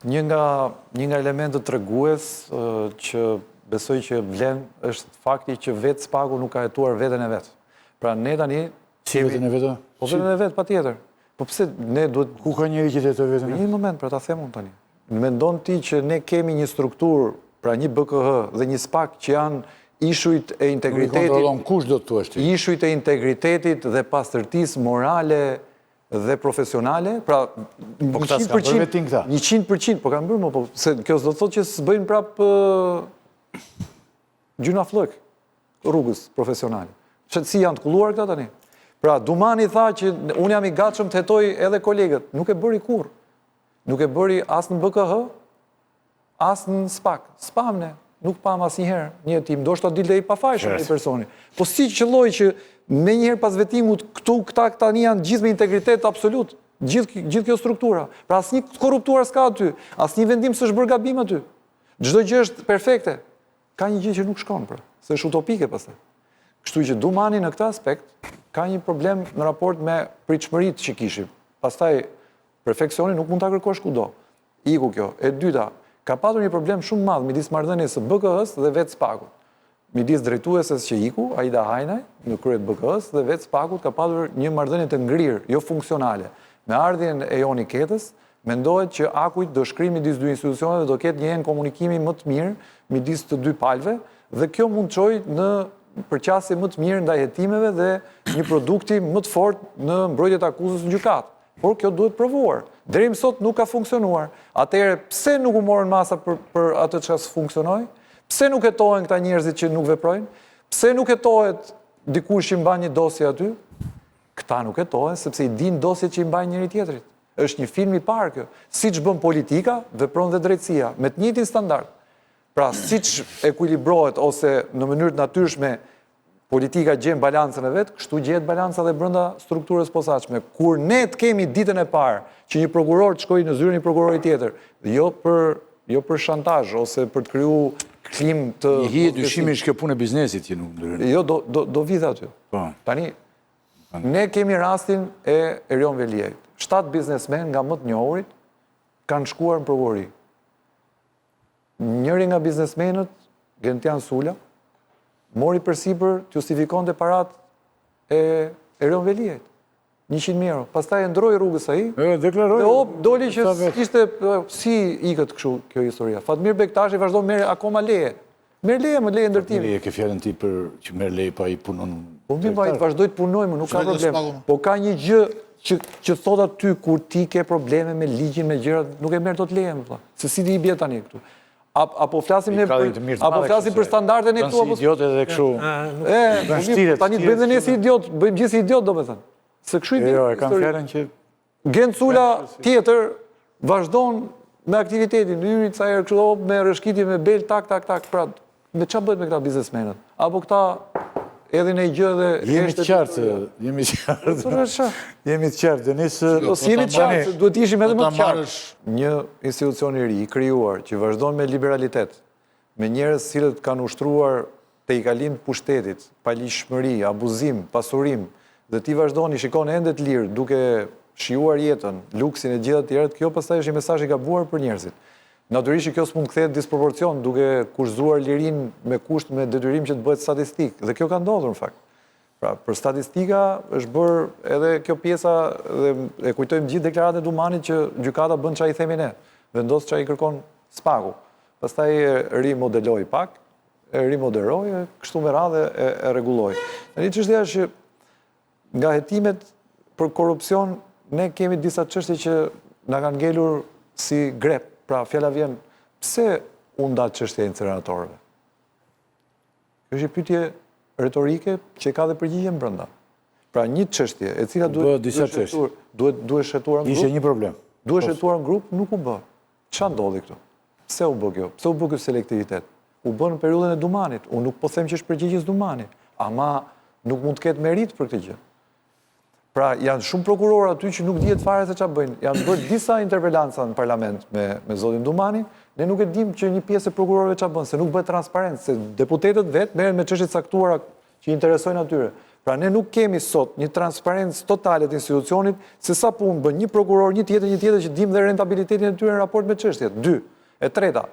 Një nga elementët tregues që besoj që vlen është fakti që vetë Spaku nuk ka jetuar veten e vet. Pra ne tani veten e vet? Po veten e vet patjetër. Po pse ne duhet ku ka njëri që jeton veten e vet? Një moment, pra ta them unë tani. Mendon ti që ne kemi një strukturë, pra një BKH dhe një SPAK që janë ishujt e integritetit. Nuk i kontrollon kush do të thuash ti. Ishujt e integritetit dhe pastërtisë morale dhe profesionale, pra 100%, po kanë bërë më, po se kjo s'do të thotë që s'bëjnë prapë gjuna flëk rrugës profesionale. Si janë të kulluar këta tani? Pra, Dumani tha që unë jam i gatshëm të hetoj edhe kolegët. Nuk e bëri kur. Nuk e bëri as në BKH, as në SPAK. Spamne, nuk pam as njëherë një hetim. Do shta dilte i pafajshëm një personi. Po si qëlloj që me njëherë pas vetimut, këta një janë gjithë me integritet absolut, gjithë kjo struktura. Pra as një korruptuar s'ka aty, as një vendim s'është bërë gabim aty. Çdo gjë është perfekte. Ka një gjë që nuk shkon, pra, se është utopike pastaj. Kështu që Dumani në këtë aspekt ka një problem në raport me pritshmëritë që kishim. Pastaj perfeksioni nuk mund ta kërkosh kudo. Iku kjo. E dyta, ka patur një problem shumë madh midis marrëdhënies së BKH-s dhe vetë SPAK-ut. Midis drejtueses që iku, Aida Hajnaj, në krye të BKH-s dhe vetë SPAK-ut ka patur një marrëdhënie të ngrirë, jo funksionale. Me ardhjen e Joni Ketës, mendohet që akujt dëshkrimi midis dy institucioneve do ketë një komunikimi më të mirë midis të dy palëve dhe kjo mund të çojë në përqasje më të mirë ndaj hetimeve dhe një produkti më të fortë në mbrojtje të akuzës në gjykatë. Por kjo duhet provuar. Deri më sot nuk ka funksionuar. Atëherë pse nuk u morën masa për atë çka s'funksionoi? Pse nuk hetohen këta njerëzit që nuk veprojnë? Pse nuk hetohet dikush që mban një dosje aty? Këta nuk hetohen sepse i dinë dosjet që i mbajnë njëri tjetrit. Është një film i parë kjo. Siç bën politika, vepron dhe drejtësia me të njëjtin standard. Pra, siç ekuilibrohet ose në mënyrë të natyrshme politika gjen balancën e vet, kështu gjehet balanca dhe brenda strukturës posaçme. Kur ne të kemi ditën e parë që një prokuror të shkojë në zyrën e një prokurori tjetër, jo për shantazh ose për të krijuar klim të një hije dyshimi është kjo punë e biznesit që nuk ndërën. Jo, do vidhe aty. Tani ne kemi rastin e Erion Veliajt. 7 biznesmen nga më të njohurit kanë shkuar në prokurori. Njëri nga biznesmenët, Gentian Sula, mori përsipër të justifikonte parat e Erion Veliajt. 100.000 euro. Pastaj e ndroi rrugës ai. Deklaroi. Dhe doli që ishte si ikët kështu kjo historia. Fatmir Bektashi vazhdon merr akoma leje. Merr leje, më leje ndërtimi. Leje ke fjalën ti për që merr leje pa i punon. Po mi vaj vazhdoj të punojmë, nuk ka problem. Po ka një gjë që thot aty kur ti ke probleme me ligjin, me gjërat, nuk e merr dot lejen, vëlla. Se si ti i bie tani këtu. Apo flasim për standardet e këtu apo idiot edhe kështu. Tani të bëjmë dhe ne si idiot, bëjmë gjithë si idiot domethënë. Se kështu i bie. Jo, e kam fjalën që Gencula tjetër vazhdon me aktivitetin, hyri ca herë kështu me rrëshqitje me bel tak. Pra, me çfarë bëhet me këta biznesmenët? Apo këta edhe në gjë dhe jemi të qartë. Jemi të qartë, Denis. Si jemi të qartë, duhet ishim edhe më të qartë. Një institucion i ri, i krijuar, që vazhdon me liberalitet, me njerëz cilët kanë ushtruar te i kalim të pushtetit, palishmëri, abuzim, pasurim, dhe ti vazhdoni, shikon ende të lirë, duke shijuar jetën, luksin e gjitha të tjerët, kjo pastaj është një mesazh i gabuar për njerëzit. Natyrisht kjo s'mund kthehet disproporcion duke kushzuar lirin me kusht me detyrim që të bëhet statistik. Dhe kjo ka ndodhur në fakt. Pra, për statistika është bërë edhe kjo pjesa dhe e kujtojmë gjithë deklaratat e Dumanit që gjykata bën çfarë i themi ne, vendos çfarë i kërkon SPAK-u. Pastaj e rimodeloi pak, e rimoderoi, kështu me radhë e rregulloi. Tani çështja është që nga hetimet për korrupsion ne kemi disa çështje që na kanë ngelur si grep. Pra, fjala vjen, pse u nda çështja e incineratorëve? Kjo është një pyetje retorike që ka dhe përgjigjen brenda. Pra, një çështje e cila duhet shëtuar në grup. Ishte një problem. Duhet shëtuar në grup, nuk u bë. Çfarë ndodhi këtu? Pse u bë kjo? Pse u bë ky selektivitet? U bë në periudhën e Dumanit. Unë nuk po them që është përgjegjës Dumani, ama nuk mund të ketë merit për këtë gjë. Pra, janë shumë prokurorë aty që nuk dihet fare se çfarë bëjnë. Janë bërë disa interpelanca në parlament me zotin Dumani, ne nuk e dim që një pjesë e prokurorëve çfarë bën, se nuk bëhet transparent, se deputetët vetë merren me çështje të caktuara që i interesojnë atyre. Pra ne nuk kemi sot një transparencë totale të institucionit se sa punë bën një prokuror, një tjetër që dim dhe rentabilitetin e tyre në raport me çështjet. 2. E treta,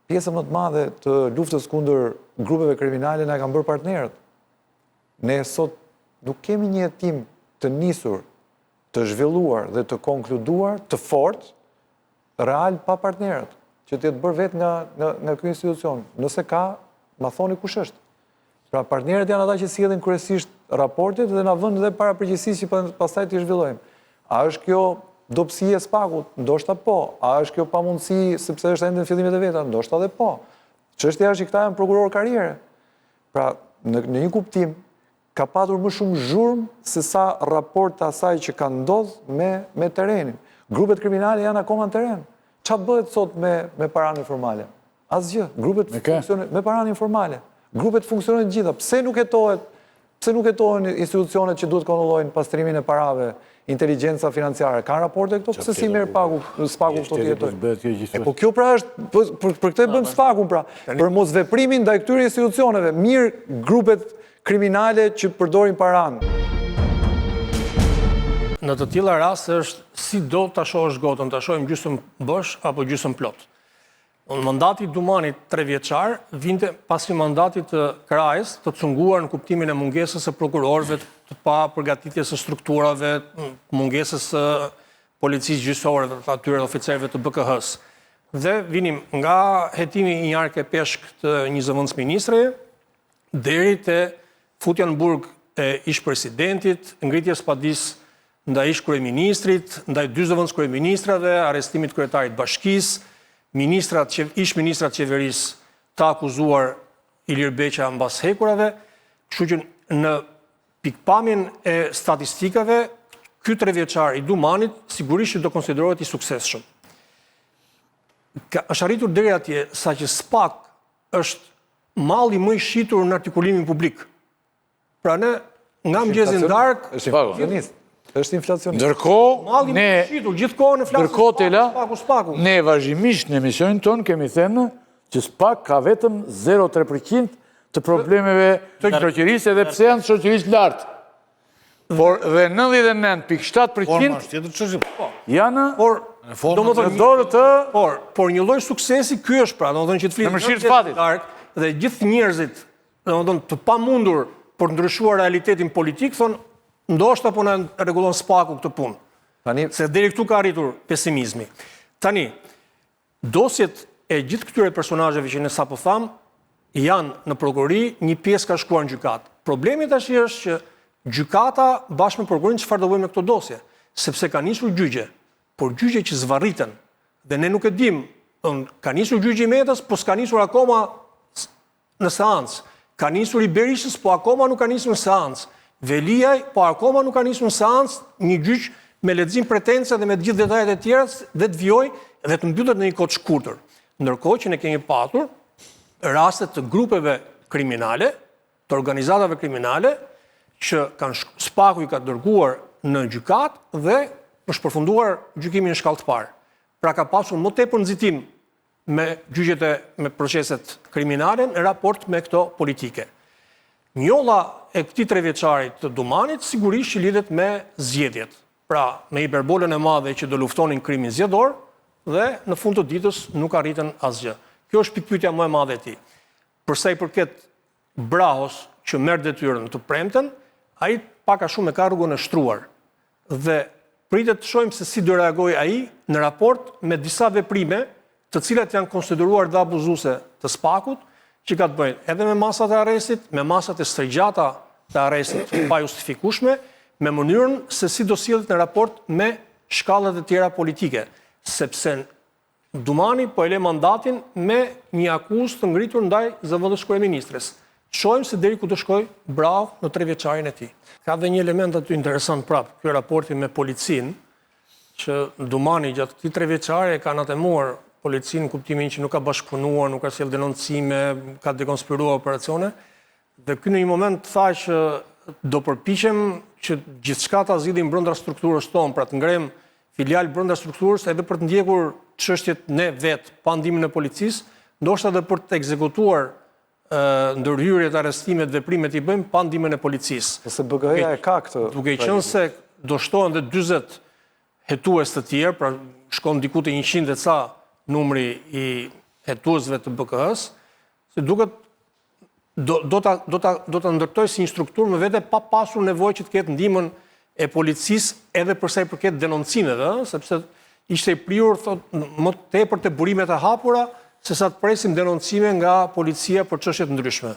pjesë më të madhe të luftës kundër grupeve kriminale na kanë bërë partnerët. Ne sot nuk kemi një hetim të nisur, të zhvilluar dhe të konkluduar, të fortë, real pa partnerët, që të jetë bërë vetë nga ky institucion. Nëse ka, ma thoni kush është. Pra partnerët janë ata që sjellin kryesisht raportet dhe na vënë dhe para përgjegjësisë që pastaj t'i zhvillojmë. A është kjo dobësi e SPAK-ut? Ndoshta po. A është kjo pamundësi sepse është ende në fillimet e veta? Ndoshta edhe po. Çështja është që këta janë prokuror karriere. Pra në një kuptim ka patur më shumë zhurmë se sa raport të asaj që ka ndodhur me terenin. Grupet kriminale janë akoma në teren. Çfarë bëhet sot me paranë informale? Asgjë. Grupet funksionojnë me paranë informale. Grupet funksionojnë gjitha. Pse nuk hetohen institucionet që duhet kontrollojnë pastrimin e parave, inteligjenca financiare? Kanë raporte këto? Pse si merr SPAK-u këto të jetojnë? Po kjo pra është, për këtë bëm SPAK-un pra, për mos veprimin ndaj këtyre institucioneve. Mirë grupet kriminale që përdorin paranë. Në të tilla raste është si do ta shohësh gotën, ta shohim gjysmë bosh apo gjysmë plot. Mandati Dumanit 3 vjeçar vinte pasi mandatit të Krajës të cunguar në kuptimin e mungesës së prokurorëve, të pa përgatitjes së strukturave, mungesës së policisë gjyqësore, të atyre oficerëve të BKH-s. Dhe vinim nga hetimi i njarke peshk të një zëvendës ministre deri te futja në burg e ish presidentit, ngritjes padis ndaj ish kryeministrit, ndaj 2 zëvendës kryeministrave, arrestimit kryetarit bashkisë, ish ministrat qeverisë të akuzuar Ilir Beqa mbas hekurave, kështu që në pikpamjen e statistikave, ky 3 vjeçar i Dumanit sigurisht do konsiderohet i suksesshëm. Është arritur deri atje sa që SPAK është malli më i shitur në artikulimin publik. Pra ne nga mëngjesi në darkë është inflacionist. Ndërkohë, ne ne vazhdimisht në emisionin tonë kemi thënë që SPAK ka vetëm 0,3% të problemeve të shoqërisë edhe pse janë shoqërisë lartë. Por dhe 99,7% janë në dorë të... Por një lloj suksesi ky është pra, domethënë që të flitë në mëshirë të fatit. Dhe gjithë njerëzit, domethënë të pamundur për të ndryshuar realitetin politik, thonë ndoshta po na rregullon SPAK-u këtë punë. Se deri këtu ka arritur pesimizmi. Tani, dosjet e gjithë këtyre personazheve që ne sapo tham janë në prokurori, një pjesë ka shkuar në gjykatë. Problemi tash është që gjykata bashkë me prokurorin çfarë do bëjmë me këto dosje, sepse ka nisur gjyqje, por gjyqje që zvarriten dhe ne nuk e dim, ka nisur gjyqi i Metës, po s'ka nisur akoma në seancë. Ka nisur i Berishës, po akoma nuk ka nisur në seancë. Veliaj, po akoma nuk ka nisur në seancë, një gjyq me lexim pretenca dhe me të gjithë detajet e tjera dhe të vijojë dhe të mbyllet në një kohë të shkurtër. Ndërkohë që ne kemi patur raste të grupeve kriminale, të organizatave kriminale që SPAK-u i ka dërguar në gjykatë dhe është përfunduar gjykimin në shkallë të parë. Pra ka pasur më tepër nxitim me gjyqjet me proceset kriminale në raport me këto politike. Njolla e këtij 3 vjeçarit të Dumanit sigurisht që lidhet me zgjedhjet. Pra, me hiperbolën e madhe që do luftonin krimin zgjedhor dhe në fund të ditës nuk arritën asgjë. Kjo është pikpyetja më e madhe e tij. Për sa i përket Brahos që merr detyrën të premten, ai pak a shumë e ka rrugën e shtruar. Dhe pritet të shohim se si do reagojë ai në raport me disa veprime të cilat janë konsideruar dhe abuzuese të SPAK-ut, që ka të bëjnë edhe me masat e arrestit, me masat e stregjata të arrestit pa justifikueshme, me mënyrën se si do sillet në raport me shkallët e tjera politike, sepse Dumani po e le mandatin me një akuzë të ngritur ndaj zëvendës kryeministres. Shohim se deri ku do shkojë Brahu në 3 vjeçarin e tij. Ka dhe një element aty interesant prap, ky raporti me policinë, që Dumani gjatë këtij 3 vjeçare ka natemuar policinë në kuptimin që nuk ka bashkëpunuar, nuk ka sjell denoncime, ka dekonspiruar operacione. Dhe ky në një moment tha që do përpiqem që gjithçka ta zgjidhim brenda strukturës tonë, pra të ngrem filial brenda strukturës edhe për të ndjekur çështjet ne vet pa ndihmën e policisë, ndoshta edhe për të ekzekutuar ndërhyrjet, arrestimet, veprimet I bëjmë pa ndihmën e policisë. Se BKE-ja e ka këtë. Duke qenë se do shtohen dhe 40 hetues të tjerë, pra shkon diku te 100 e ca numri I hetuesve të BKE-s, se duket do ta ndërtoj si një strukturë me vete pa pasur nevojë që të ketë ndihmën e policisë edhe për sa I përket denoncimeve, sepse ishte I prirur më tepër te burimet e hapura, se sa të presim denoncime nga policia për çështje të ndryshme.